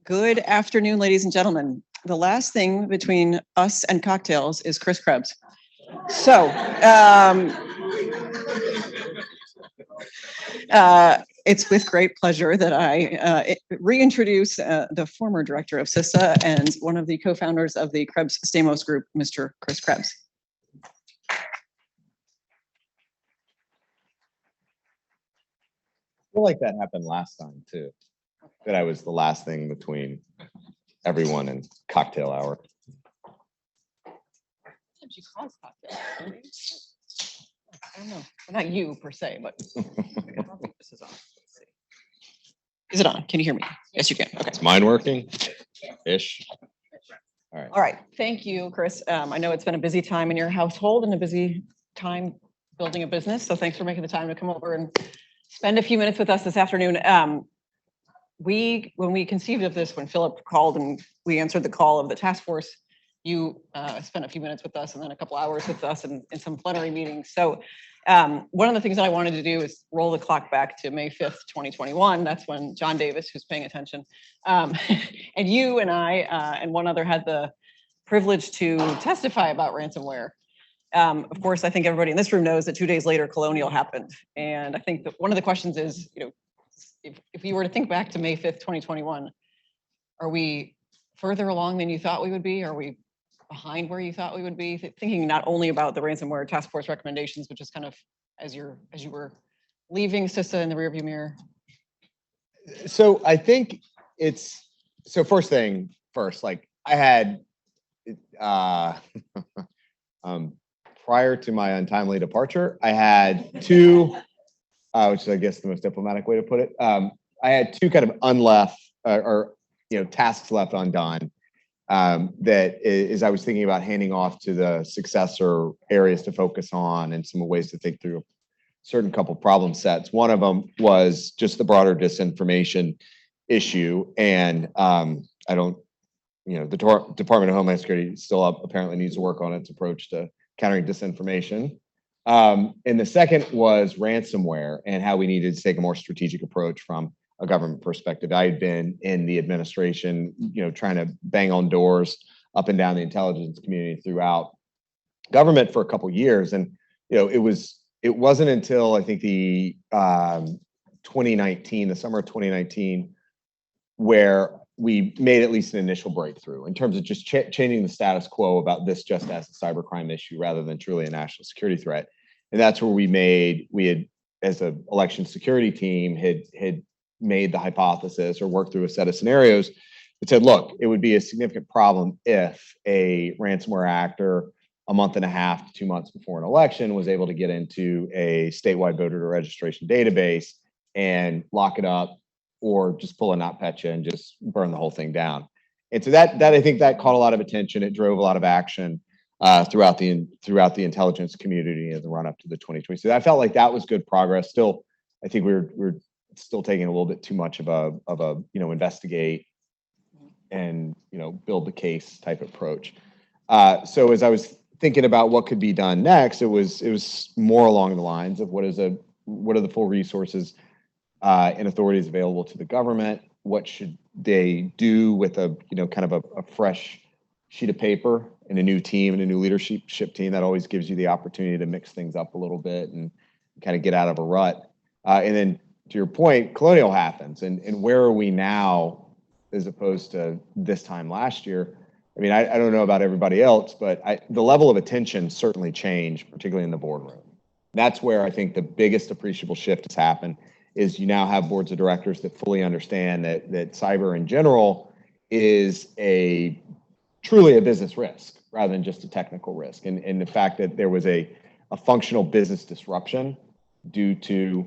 Good afternoon, ladies and gentlemen. The last thing between us and cocktails is Chris Krebs. So, it's with great pleasure that I reintroduce the former director of CISA and one of the co-founders of the Krebs Stamos Group, Mr. Chris Krebs. I feel like that happened last time too. That I was the last thing between everyone and cocktail hour. Sometimes you cause cocktails. I don't know. Well, not you per se, but I don't think this is on. Let's see. Is it on? Can you hear me? Yes, you can. Okay. Is mine working? Ish. All right. All right. Thank you, Chris. I know it's been a busy time in your household and a busy time building a business. So thanks for making the time to come over and spend a few minutes with us this afternoon. When we conceived of this, when Philip called and we answered the call of the task force, you spent a few minutes with us and then a couple hours with us in some plenary meetings. So one of the things that I wanted to do is roll the clock back to May 5th, 2021. That's when John Davis, who's paying attention, and you and I and one other had the privilege to testify about ransomware. Of course, I think everybody in this room knows that 2 days later, Colonial happened. And I think that one of the questions is, if you were to think back to May 5th, 2021, are we further along than you thought we would be? Are we behind where you thought we would be? Thinking not only about the ransomware task force recommendations, but just kind of as you were leaving CISA in the rearview mirror. So I think first thing first, like I had prior to my untimely departure, I had two, which is I guess the most diplomatic way to put it. I had two kind of tasks left undone. That is, I was thinking about handing off to the successor areas to focus on and some ways to think through a certain couple problem sets. One of them was just the broader disinformation issue. And the Department of Homeland Security still apparently needs to work on its approach to countering disinformation. And the second was ransomware and how we needed to take a more strategic approach from a government perspective. I had been in the administration, trying to bang on doors up and down the intelligence community throughout government for a couple of years. And, it wasn't until I think the summer of 2019, where we made at least an initial breakthrough in terms of just changing the status quo about this just as a cybercrime issue rather than truly a national security threat. And that's where we had, as an election security team, had made the hypothesis or worked through a set of scenarios that said, look, it would be a significant problem if a ransomware actor a month and a half to 2 months before an election was able to get into a statewide voter registration database and lock it up or just pull a NotPetya and just burn the whole thing down. And so that I think that caught a lot of attention. It drove a lot of action throughout the intelligence community in the run up to the 2020. So I felt like that was good progress. Still, I think we're still taking a little bit too much of a investigate and build the case type approach. So as I was thinking about what could be done next, it was more along the lines of what are the full resources and authorities available to the government? What should they do with a fresh sheet of paper and a new team and a new leadership team? That always gives you the opportunity to mix things up a little bit and kind of get out of a rut. And then to your point, Colonial happens, and where are we now as opposed to this time last year? I mean, I don't know about everybody else, but the level of attention certainly changed, particularly in the boardroom. That's where I think the biggest appreciable shift has happened. Is you now have boards of directors that fully understand that cyber in general is truly a business risk rather than just a technical risk. And the fact that there was a functional business disruption due to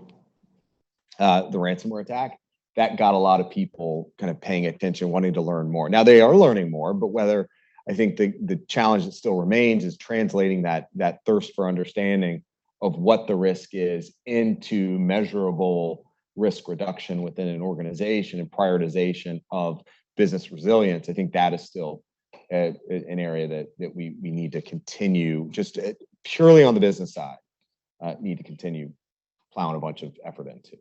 the ransomware attack, that got a lot of people kind of paying attention, wanting to learn more. Now they are learning more, but whether I think the challenge that still remains is translating that thirst for understanding of what the risk is into measurable risk reduction within an organization and prioritization of business resilience. I think that is still an area that we need to continue, just purely on the business side, need to continue plowing a bunch of effort into.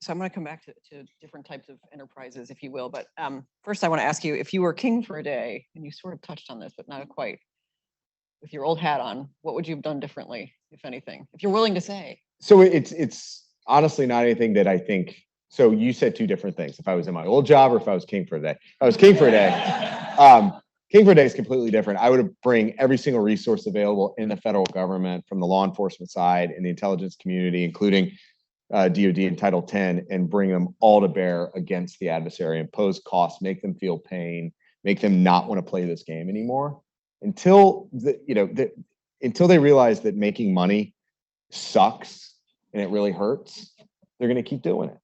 So I'm going to come back to different types of enterprises, if you will. But first, I want to ask you, if you were king for a day, and you sort of touched on this, but not quite, with your old hat on, what would you have done differently, if anything, if you're willing to say? So it's honestly not anything that I think. So you said two different things. If I was in my old job or if I was king for a day. If I was king for a day, king for a day is completely different. I would bring every single resource available in the federal government, from the law enforcement side and the intelligence community, including DoD and Title 10, and bring them all to bear against the adversary, impose costs, make them feel pain, make them not want to play this game anymore until until they realize that making money sucks and it really hurts. They're going to keep doing it.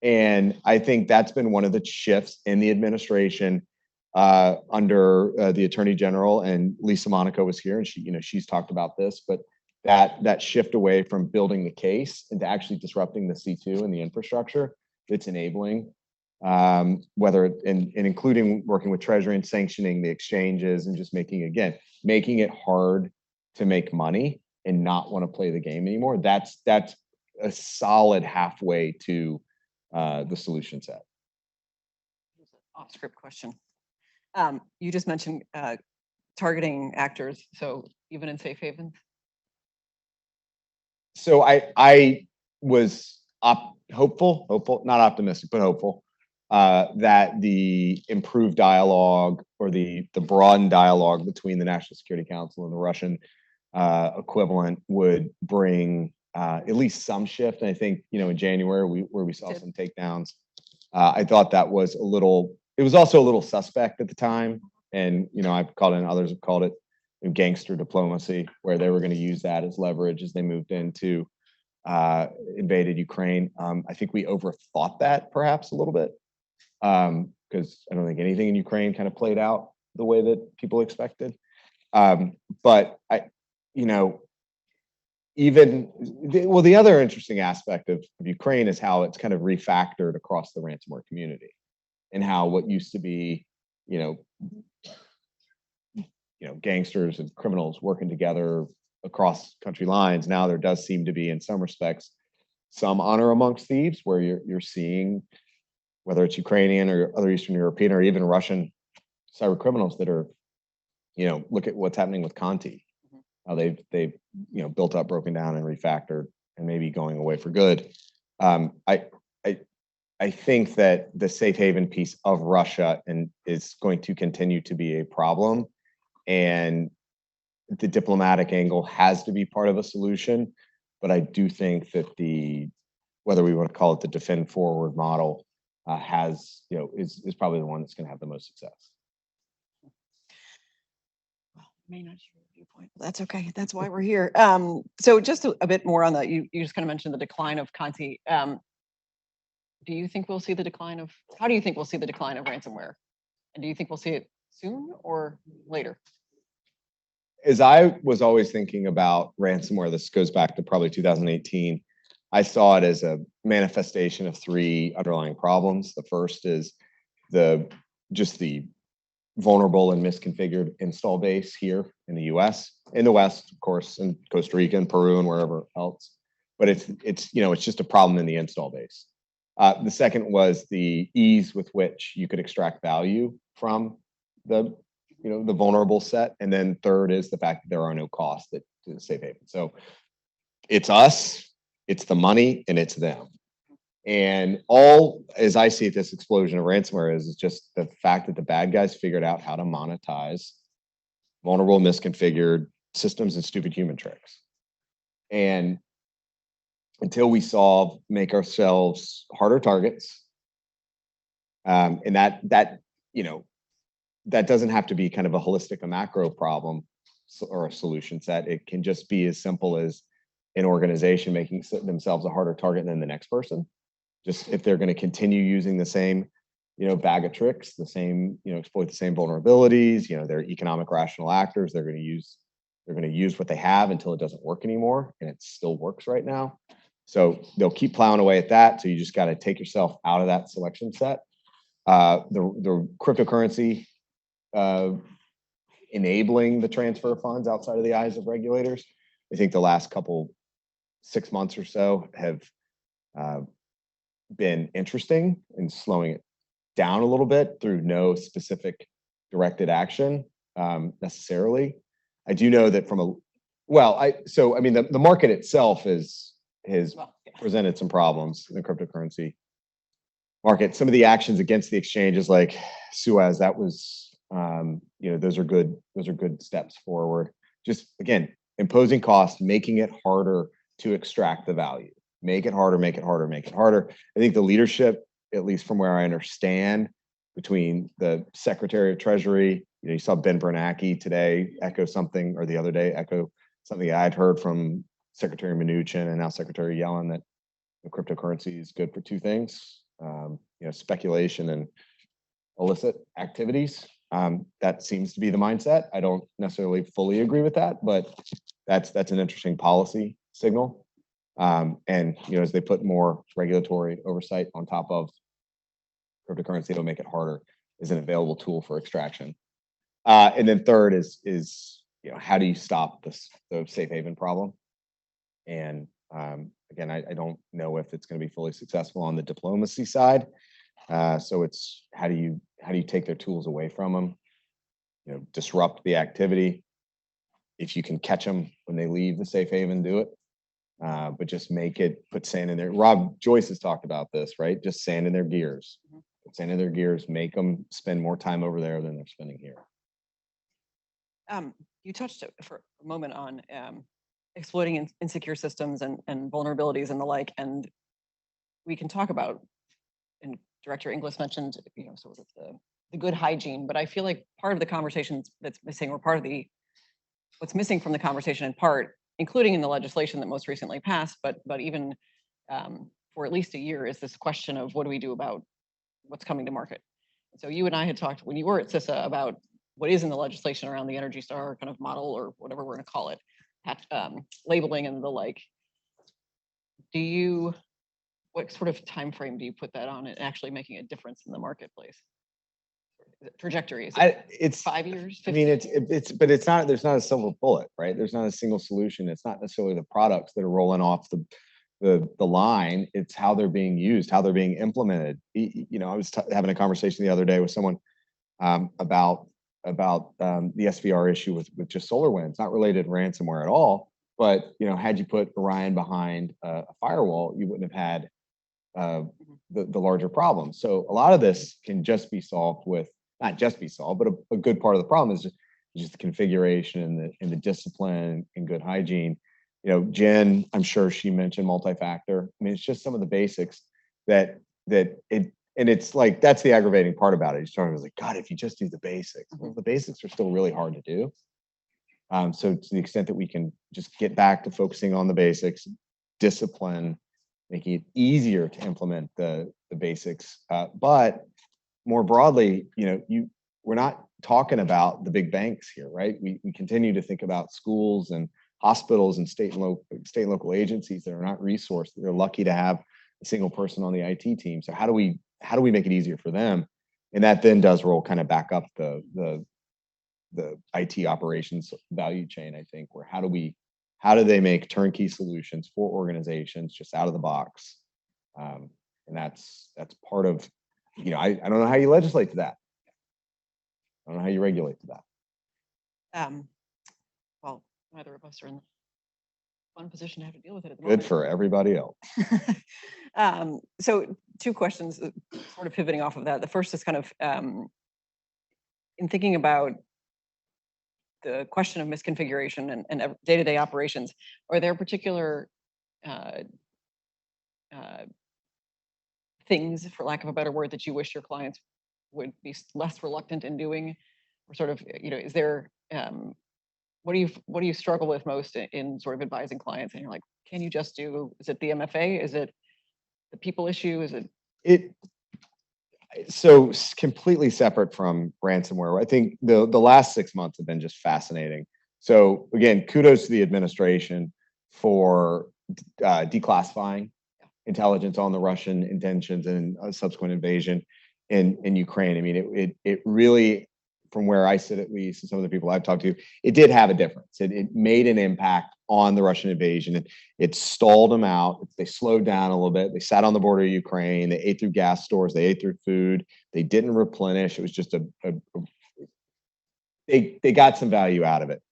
And I think that's been one of the shifts in the administration under the Attorney General, and Lisa Monaco was here, and she's talked about this, but that shift away from building the case into actually disrupting the C2 and the infrastructure that's enabling, including working with Treasury and sanctioning the exchanges, and just making it hard to make money and not want to play the game anymore. That's a solid halfway to the solution set. Off script question. You just mentioned targeting actors, so even in safe havens? So I was hopeful, not optimistic, but hopeful, that the improved dialogue, or the broadened dialogue between the National Security Council and the Russian equivalent would bring at least some shift. And I think, in January, where we saw some takedowns, I thought that was it was also a little suspect at the time. And, I've called it, and others have called it, gangster diplomacy, where they were going to use that as leverage as they moved into invaded Ukraine. I think we overthought that perhaps a little bit, because I don't think anything in Ukraine kind of played out the way that people expected. But the other interesting aspect of Ukraine is how it's kind of refactored across the ransomware community, and how what used to be, gangsters and criminals working together across country lines, now there does seem to be, in some respects, some honor amongst thieves, where you're seeing, whether it's Ukrainian or other Eastern European or even Russian cyber criminals that are, look at what's happening with Conti. How they've built up, broken down, and refactored, and maybe going away for good. I think that the safe haven piece of Russia is going to continue to be a problem, and the diplomatic angle has to be part of a solution. But I do think that whether we want to call it the defend forward model, is probably the one that's going to have the most success. May not share your viewpoint. That's okay. That's why we're here. So just a bit more on that. You just kind of mentioned the decline of Conti. Do you think we'll see the decline of? How do you think we'll see the decline of ransomware? And do you think we'll see it soon or later? As I was always thinking about ransomware, this goes back to probably 2018. I saw it as a manifestation of three underlying problems. The first is the vulnerable and misconfigured install base here in the US, in the West, of course, in Costa Rica and Peru and wherever else. But it's just a problem in the install base. The second was the ease with which you could extract value from the vulnerable set. And then third is the fact that there are no costs to the safe haven. So it's us, it's the money, and it's them. And all, as I see it, this explosion of ransomware is just the fact that the bad guys figured out how to monetize vulnerable, misconfigured systems and stupid human tricks. And until we make ourselves harder targets, and that doesn't have to be kind of a holistic, a macro problem or a solution set. It can just be as simple as an organization making themselves a harder target than the next person. Just if they're going to continue using the same, bag of tricks, the same, exploit the same vulnerabilities, they're economic rational actors. They're going to use what they have until it doesn't work anymore, and it still works right now. So they'll keep plowing away at that. So you just got to take yourself out of that selection set. The cryptocurrency enabling the transfer of funds outside of the eyes of regulators. I think the last 6 months or so have been interesting in slowing it down a little bit through no specific directed action necessarily. I do know that from a the market itself has presented some problems in the cryptocurrency market. Some of the actions against the exchanges, like Suez, that was those are good steps forward. Just again, imposing costs, making it harder to extract the value. Make it harder, make it harder, make it harder. I think the leadership, at least from where I understand, between the Secretary of Treasury, you saw Ben Bernanke today echo something, or the other day echo something I'd heard from Secretary Mnuchin and now Secretary Yellen, that the cryptocurrency is good for two things: speculation and illicit activities. That seems to be the mindset. I don't necessarily fully agree with that, but that's an interesting policy signal. As they put more regulatory oversight on top of cryptocurrency, it'll make it harder as an available tool for extraction. And then third is how do you stop the safe haven problem? And again, I don't know if it's going to be fully successful on the diplomacy side. So it's how do you take their tools away from them? Disrupt the activity. If you can catch them when they leave the safe haven, do it. But just put sand in there. Rob Joyce has talked about this, right? Just sand in their gears. Put sand in their gears, make them spend more time over there than they're spending here. You touched for a moment on exploiting insecure systems and vulnerabilities and the like, and we can talk about, and Director Inglis mentioned, sort of the good hygiene, but I feel like part of the conversation that's missing, or part of what's missing from the conversation in part, including in the legislation that most recently passed, but even for at least a year, is this question of what do we do about what's coming to market. So you and I had talked when you were at CISA about what is in the legislation around the Energy Star kind of model, or whatever we're going to call it, labeling and the like. What sort of time frame do you put that on, and actually making a difference in the marketplace? Trajectory, is it's 5 years? I mean, but it's not. There's not a silver bullet, right? There's not a single solution. It's not necessarily the products that are rolling off the line. It's how they're being used, how they're being implemented. I was having a conversation the other day with someone about the SVR issue with just SolarWinds, not related to ransomware at all. But had you put Orion behind a firewall, you wouldn't have had the larger problem. So a lot of this can just be solved with, not just be solved, but a good part of the problem is just the configuration and the discipline and good hygiene. Jen, I'm sure she mentioned multi-factor. I mean, it's just some of the basics and it's like, that's the aggravating part about it. He's talking about, like, God, if you just do the basics. Well, the basics are still really hard to do. So to the extent that we can just get back to focusing on the basics, discipline, making it easier to implement the basics. But more broadly, we're not talking about the big banks here, right? We continue to think about schools and hospitals and state and local agencies that are not resourced. They're lucky to have a single person on the IT team. So how do we make it easier for them? And that then does roll kind of back up the IT operations value chain, I think, where how do they make turnkey solutions for organizations just out of the box? And that's part of, I don't know how you legislate to that. I don't know how you regulate to that. Well, neither of us are in the fun position to have to deal with it at the moment. Good for everybody else. So two questions, sort of pivoting off of that. The first is kind of in thinking about the question of misconfiguration and day-to-day operations. Are there particular things, for lack of a better word, that you wish your clients would be less reluctant in doing, or sort of, is there what do you struggle with most in sort of advising clients? And you're like, can you just do? Is it the MFA? Is it the people issue? Is it? So completely separate from ransomware. I think the last 6 months have been just fascinating. So again, kudos to the administration for declassifying intelligence on the Russian intentions and subsequent invasion in Ukraine. I mean, it really from where I sit at least, and some of the people I've talked to, it did have a difference. It made an impact on the Russian invasion. It stalled them out. They slowed down a little bit. They sat on the border of Ukraine. They ate through gas stores. They ate through food. They didn't replenish. It was just they got some value out of it.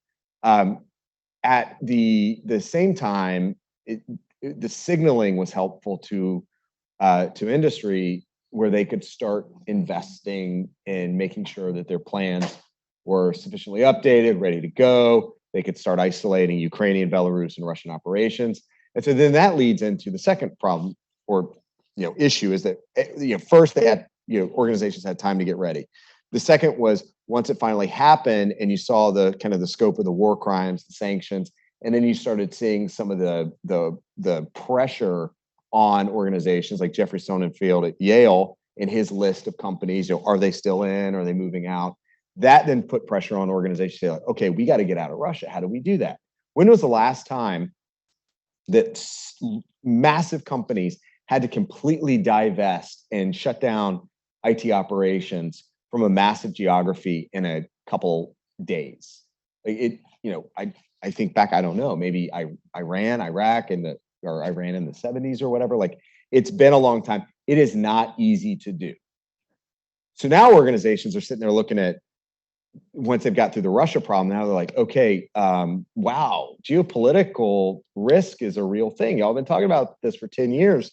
At the same time, the signaling was helpful to industry, where they could start investing in making sure that their plans were sufficiently updated, ready to go. They could start isolating Ukrainian, Belarus, and Russian operations. And so then that leads into the second problem or issue, is that first they had organizations had time to get ready. The second was, once it finally happened and you saw the kind of the scope of the war crimes, the sanctions, and then you started seeing some of the pressure on organizations like Jeffrey Sonnenfeld at Yale in his list of companies. Are they still in? Are they moving out? That then put pressure on organizations to say, like, okay, we got to get out of Russia. How do we do that? When was the last time that massive companies had to completely divest and shut down IT operations from a massive geography in a couple days? I think back, I don't know, maybe Iran, Iraq, or Iran in the 70s or whatever. Like, it's been a long time. It is not easy to do. So now organizations are sitting there looking at, once they've got through the Russia problem, now they're like, okay, wow, geopolitical risk is a real thing. Y'all been talking about this for 10 years.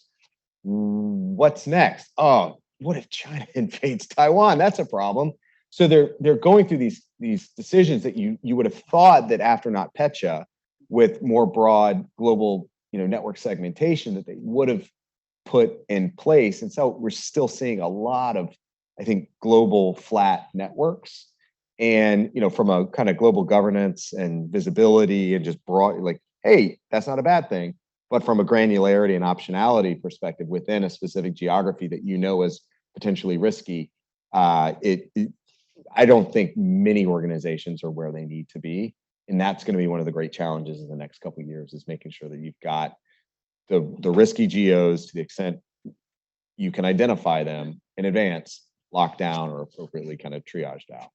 What's next? Oh, what if China invades Taiwan? That's a problem. So they're going through these decisions that you would have thought that after NotPetya, with more broad global network segmentation, that they would have put in place. And so we're still seeing a lot of, I think, global flat networks. And from a kind of global governance and visibility and just broad, like, hey, that's not a bad thing. But from a granularity and optionality perspective within a specific geography that is potentially risky, I don't think many organizations are where they need to be. And that's going to be one of the great challenges in the next couple of years, is making sure that you've got the risky geos, to the extent you can identify them in advance, locked down or appropriately kind of triaged out.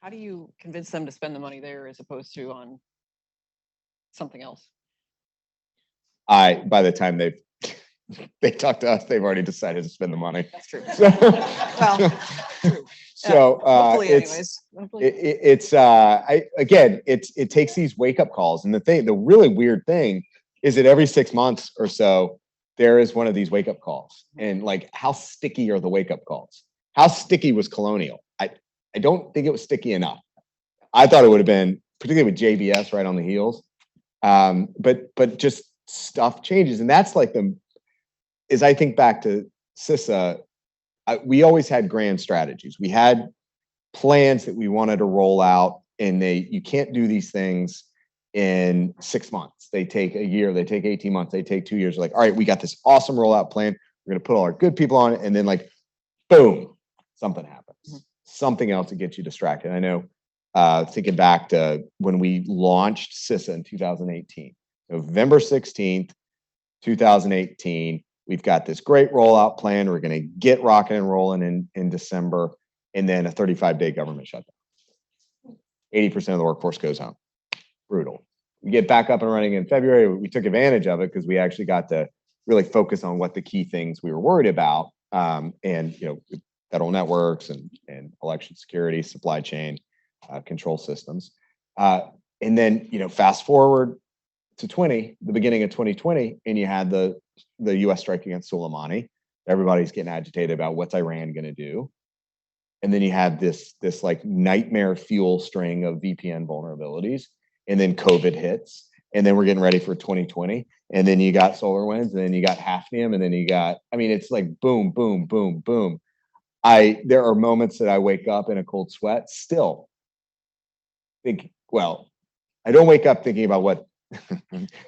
How do you convince them to spend the money there as opposed to on something else? By the time they talk to us, they've already decided to spend the money. That's true. So, well, true. So hopefully, it takes these wake up calls, and the really weird thing is that every 6 months or so there is one of these wake up calls, and like, how sticky are the wake up calls? How sticky was Colonial? I don't think it was sticky enough. I thought it would have been, particularly with JBS right on the heels, but just stuff changes, and that's like as I think back to CISA. We always had grand strategies. We had plans that we wanted to roll out, and you can't do these things in 6 months. They take a year, they take 18 months, they take 2 years. We're like, all right, we got this awesome rollout plan. We're going to put all our good people on it. And then, like, boom, something happens. Mm-hmm. Something else to get you distracted. I know, thinking back to when we launched CISA in 2018, November 16th, 2018, we've got this great rollout plan. We're going to get rocking and rolling in December, and then a 35-day government shutdown. 80% of the workforce goes home. Brutal. We get back up and running in February. We took advantage of it because we actually got to really focus on what the key things we were worried about, and federal networks and election security, supply chain control systems, and then fast forward to the beginning of 2020, and you had the U.S. strike against Soleimani. Everybody's getting agitated about what's Iran going to do. And then you had this like nightmare fuel string of VPN vulnerabilities. And then COVID hits. And then we're getting ready for 2020. And then you got SolarWinds, and then you got Hafnium, and then you got, it's like boom, boom, boom, boom. There are moments that I wake up in a cold sweat still. I don't wake up thinking about what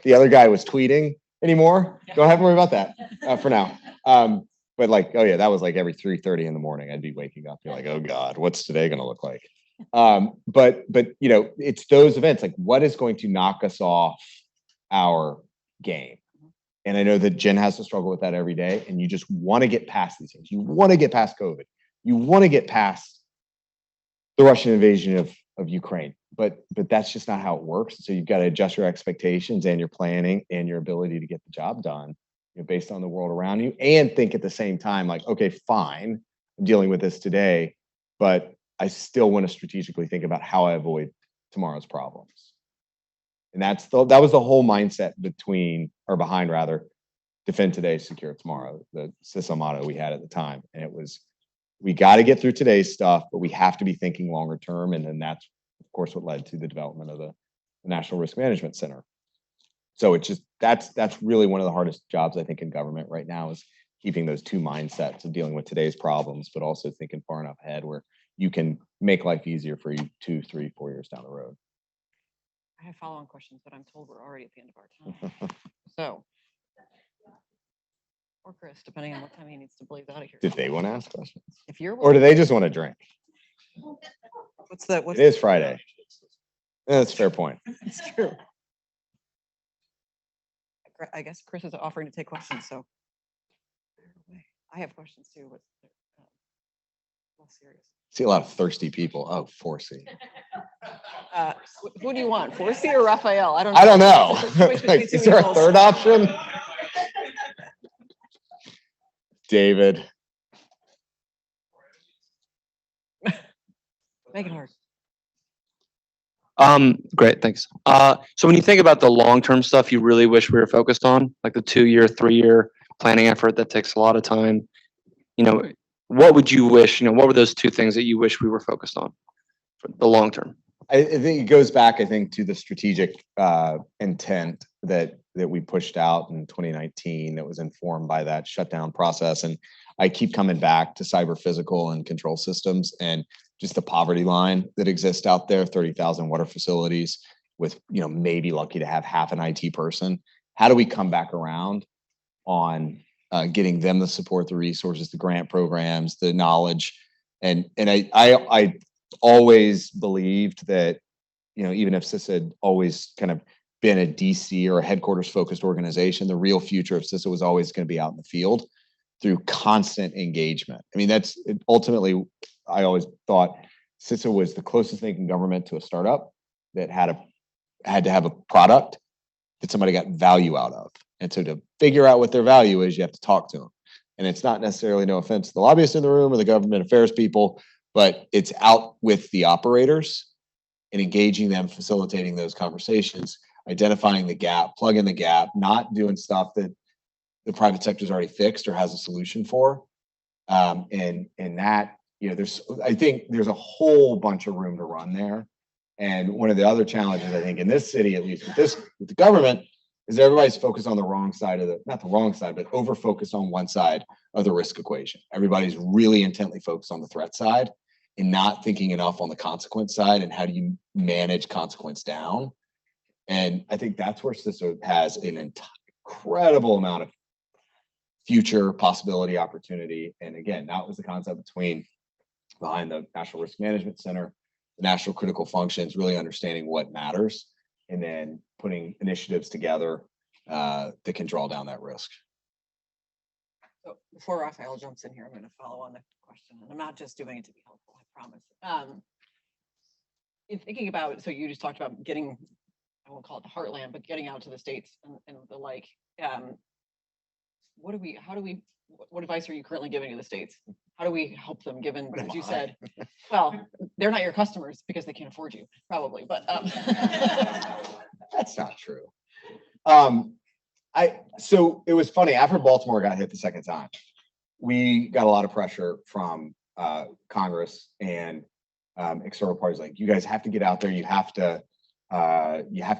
the other guy was tweeting anymore. Don't have to worry about that for now. But like, oh yeah, that was like every 3:30 in the morning. I'd be waking up, be like, oh God, what's today going to look like? But it's those events, like, what is going to knock us off our game? And I know that Jen has to struggle with that every day. And you just want to get past these things. You want to get past COVID. You want to get past the Russian invasion of Ukraine. But that's just not how it works. So you've got to adjust your expectations and your planning and your ability to get the job done, based on the world around you, and think at the same time, like, okay, fine, I'm dealing with this today, but I still want to strategically think about how I avoid tomorrow's problems. And that was the whole mindset behind defend today, secure tomorrow, the CISO motto we had at the time. And it was, we got to get through today's stuff, but we have to be thinking longer term. And then that's, of course, what led to the development of the National Risk Management Center. So it's just, that's really one of the hardest jobs, I think, in government right now, is keeping those two mindsets of dealing with today's problems, but also thinking far enough ahead where you can make life easier for you 2, 3, 4 years down the road. I have follow-on questions, but I'm told we're already at the end of our time. So, or Chris, depending on what time he needs to leave out of here. Did they want to ask questions? If you're, or do they just want to drink? What's it is Friday. That's a fair point. It's true. I guess Chris is offering to take questions, so I have questions too, but more serious. See a lot of thirsty people. Oh, 4C. Who do you want, 4C or Raphael? I don't know. Like, is there a third option? David. Make it hard. Great, thanks. So when you think about the long-term stuff you really wish we were focused on, like the 2-year, 3-year planning effort that takes a lot of time, what would you wish, what were those 2 things that you wish we were focused on for the long term? I think it goes back, to the strategic intent that we pushed out in 2019 that was informed by that shutdown process. And I keep coming back to cyber physical and control systems and just the poverty line that exists out there, 30,000 water facilities with, maybe lucky to have half an IT person. How do we come back around on getting them the support, the resources, the grant programs, the knowledge? And I always believed that, even if CISA had always kind of been a DC or a headquarters focused organization, the real future of CISA was always going to be out in the field through constant engagement. I mean, that's ultimately, I always thought CISA was the closest thing in government to a startup that had to have a product that somebody got value out of. And so to figure out what their value is, you have to talk to them. And it's not necessarily, no offense to the lobbyists in the room or the government affairs people, but it's out with the operators and engaging them, facilitating those conversations, identifying the gap, plugging the gap, not doing stuff that the private sector's already fixed or has a solution for. And that, I think there's a whole bunch of room to run there. And one of the other challenges, I think, in this city, at least with the government, is everybody's focused on the wrong side of not the wrong side, but over focused on one side of the risk equation. Everybody's really intently focused on the threat side and not thinking enough on the consequence side and how do you manage consequence down. And I think that's where CISA has an incredible amount of future possibility, opportunity. And again, that was the concept behind the National Risk Management Center, the national critical functions, really understanding what matters, and then putting initiatives together that can draw down that risk. So before Raphael jumps in here, I'm going to follow on the question, and I'm not just doing it to be helpful, I promise. In thinking about, so you just talked about getting, I won't call it the heartland, but getting out to the states and the like. What advice are you currently giving to the states? How do we help them, given, as you said, well, they're not your customers because they can't afford you, probably, but that's not true. So it was funny, after Baltimore got hit the second time, we got a lot of pressure from Congress and external parties, like, you guys have to get out there, you have to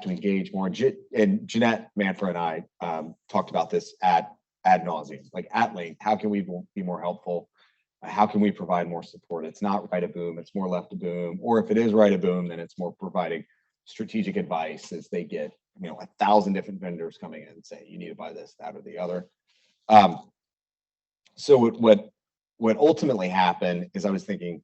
engage more. And Jeanette Manfred and I talked about this ad nauseum, like at length. How can we be more helpful? How can we provide more support? It's not right a boom, it's more left a boom. Or if it is right a boom, then it's more providing strategic advice as they get 1,000 different vendors coming in and say, you need to buy this, that, or the other. So what ultimately happened is I was thinking,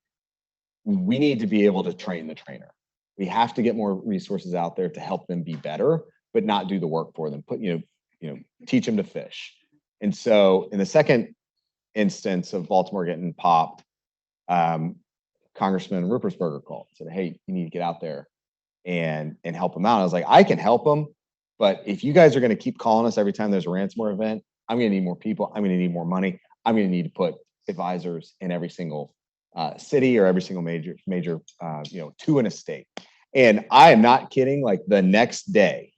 we need to be able to train the trainer. We have to get more resources out there to help them be better, but not do the work for them. Teach them to fish. And so in the second instance of Baltimore getting popped, Congressman Ruppersberger called and said, hey, you need to get out there and help them out. I was like, I can help them, but if you guys are going to keep calling us every time there's a ransomware event, I'm going to need more people. I'm going to need more money. I'm going to need to put advisors in every single city or every single major, two in a state. And I am not kidding. Like the next day,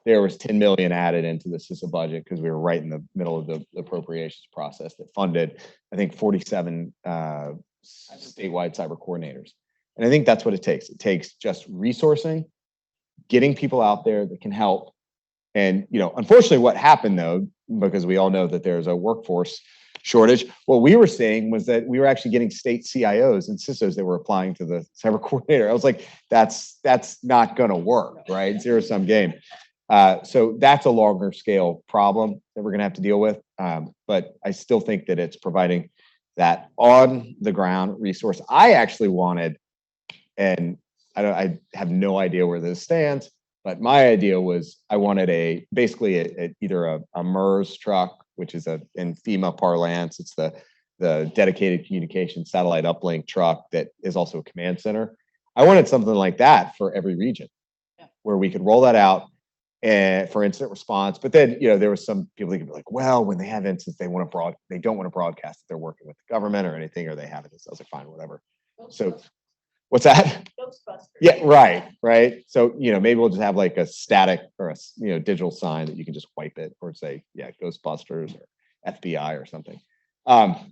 there was 10 million added into the CISA budget because we were right in the middle of the appropriations process that funded, I think, 47 statewide cyber coordinators. And I think that's what it takes. It takes just resourcing, getting people out there that can help. And, unfortunately, what happened, though, because we all know that there's a workforce shortage, what we were seeing was that we were actually getting state CIOs and CISOs that were applying to the cyber coordinator. I was like, that's not going to work, right? Zero-sum game. So that's a longer scale problem that we're going to have to deal with. But I still think that it's providing that on the ground resource. I actually wanted, and I have no idea where this stands, but my idea was I wanted basically either a MERS truck, which is in FEMA parlance, it's the dedicated communication satellite uplink truck that is also a command center. I wanted something like that for every region, where we could roll that out and for incident response. But then, there was some people that could be like, well, when they have incidents, they don't want to broadcast that they're working with the government or anything, or they have it. I was like, fine, whatever. So what's that? Ghostbusters. Yeah, right. So, maybe we'll just have like a static or a digital sign that you can just wipe it or say, Ghostbusters or FBI or something. But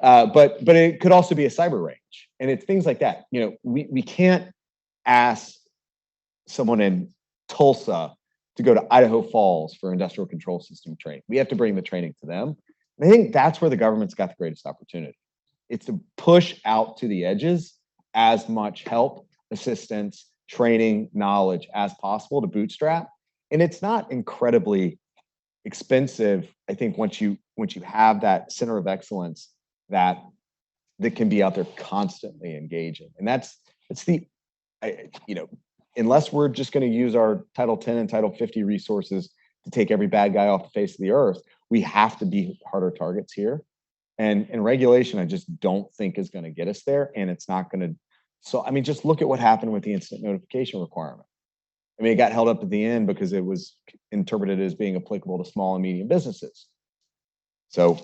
it could also be a cyber range, and it's things like that. We can't ask someone in Tulsa to go to Idaho Falls for industrial control system training. We have to bring the training to them. And I think that's where the government's got the greatest opportunity. It's to push out to the edges as much help, assistance, training, knowledge as possible to bootstrap. And it's not incredibly expensive. I think once you have that center of excellence that can be out there constantly engaging. And that's unless we're just going to use our Title 10 and Title 50 resources to take every bad guy off the face of the earth, we have to be harder targets here. And regulation, I just don't think is going to get us there. And it's not going to. So, just look at what happened with the incident notification requirement. It got held up at the end because it was interpreted as being applicable to small and medium businesses. So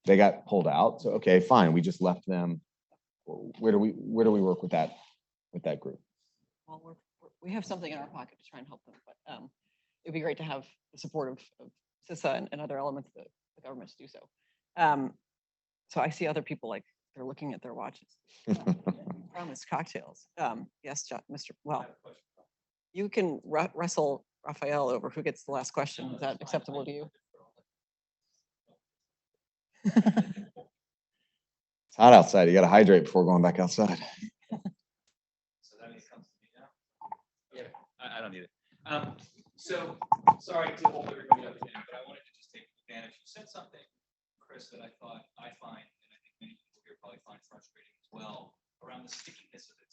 they got pulled out. So, okay, fine. We just left them. Where do we work with that group? Well, we have something in our pocket to try and help them, but it'd be great to have the support of CISA and other elements of the government to do so. So I see other people like they're looking at their watches. Promised cocktails. Yes, John, Mr. Well, you can wrestle Raphael over who gets the last question. Is that acceptable to you? It's hot outside. You got to hydrate before going back outside. So that means it comes to me now. Yeah, I don't need it. So sorry to hold everybody up again, but I wanted to just take advantage. You said something, Chris, that I find, and I think many people here probably find frustrating as well, around the stickiness of it,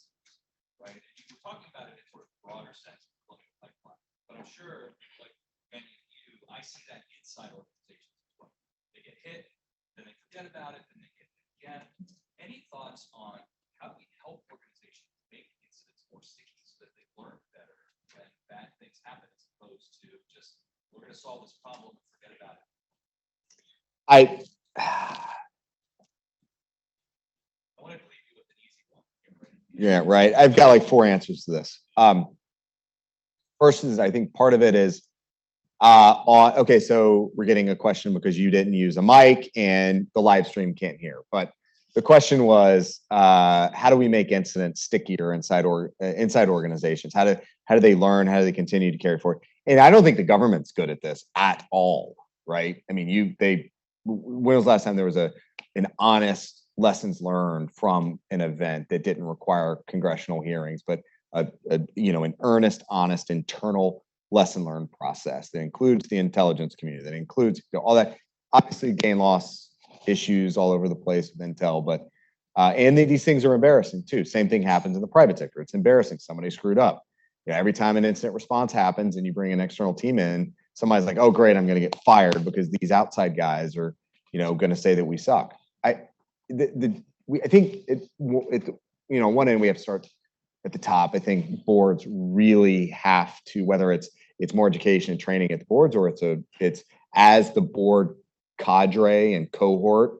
right? And you were talking about it in sort of broader sense of the colonial pipeline, but I'm sure, like many of you, I see that inside organizations as well. They get hit, then they forget about it, then they get hit again. Any thoughts on how we help organizations make incidents more sticky so that they learn better when bad things happen, as opposed to just, we're going to solve this problem and forget about it? I wanted to leave you with an easy one. Yeah, right. I've got like 4 answers to this. First is, I think part of it is okay, so we're getting a question because you didn't use a mic and the live stream can't hear. But the question was, how do we make incidents stickier inside organizations? How do they learn? How do they continue to carry forward? And I don't think the government's good at this at all, right? When was the last time there was an honest lessons learned from an event that didn't require congressional hearings, but an earnest, honest internal lesson learned process that includes the intelligence community, that includes all that. Obviously, gain loss issues all over the place with intel, but and these things are embarrassing too. Same thing happens in the private sector. It's embarrassing. Somebody screwed up. Every time an incident response happens and you bring an external team in, somebody's like, "Oh, great, I'm going to get fired because these outside guys are, going to say that we suck." I think one end we have to start at the top. I think boards really have to, whether it's more education and training at the boards, or it's as the board cadre and cohort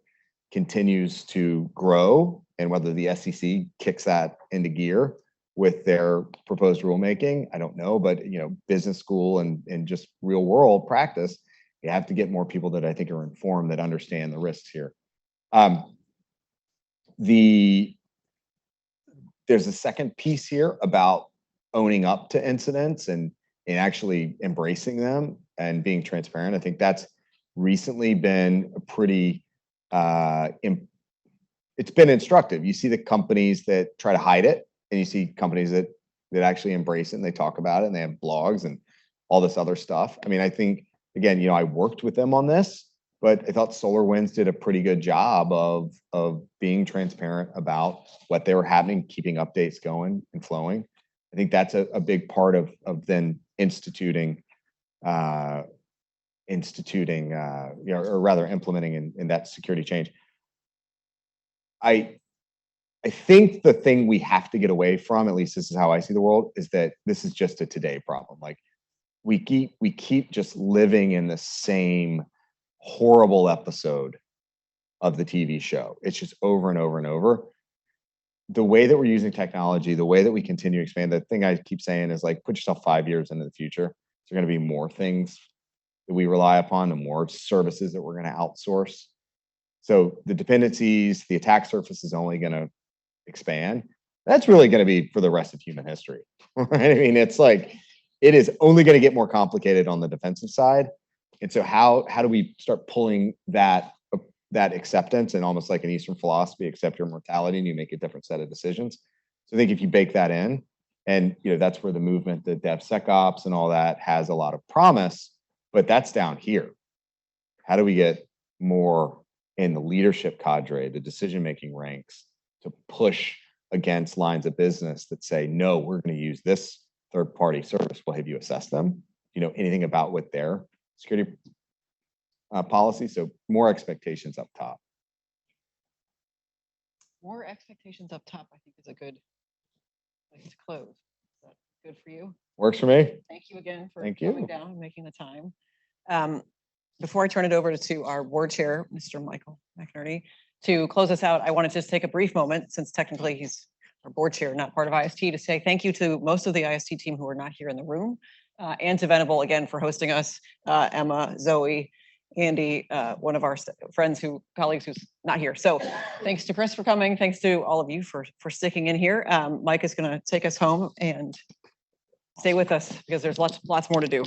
continues to grow, and whether the SEC kicks that into gear with their proposed rulemaking, I don't know, but business school and just real world practice, you have to get more people that I think are informed, that understand the risks here. There's a second piece here about owning up to incidents and actually embracing them and being transparent. I think that's recently been a pretty, it's been instructive. You see the companies that try to hide it, and you see companies that actually embrace it and they talk about it and they have blogs and all this other stuff. I mean, I think, again, I worked with them on this, but I thought SolarWinds did a pretty good job of being transparent about what they were happening, keeping updates going and flowing. I think that's a big part of then instituting, or rather implementing in that security change. I think the thing we have to get away from, at least this is how I see the world, is that this is just a today problem. Like we keep just living in the same horrible episode of the TV show. It's just over and over and over. The way that we're using technology, the way that we continue to expand, the thing I keep saying is like, put yourself 5 years into the future. There's going to be more things that we rely upon, and more services that we're going to outsource. So the dependencies, the attack surface is only going to expand. That's really going to be for the rest of human history. Right? I mean, it's like, it is only going to get more complicated on the defensive side. And so how do we start pulling that acceptance, and almost like an Eastern philosophy, accept your mortality and you make a different set of decisions. So I think if you bake that in, and that's where the movement, the DevSecOps and all that has a lot of promise, but that's down here. How do we get more in the leadership cadre, the decision-making ranks, to push against lines of business that say, no, we're going to use this third-party service. We'll have you assess them. Anything about what their security policy. So more expectations up top. More expectations up top, I think, is a good place to close. Is that good for you? Works for me. Thank you again for Thank coming you. down and making the time. Before I turn it over to our board chair, Mr. Michael McInerney, to close us out, I want to just take a brief moment, since technically he's our board chair, not part of IST, to say thank you to most of the IST team who are not here in the room, and to Venable again for hosting us, Emma, Zoe, Andy, one of our colleagues who's not here. So thanks to Chris for coming. Thanks to all of you for sticking in here. Mike is going to take us home, and stay with us because there's lots more to do.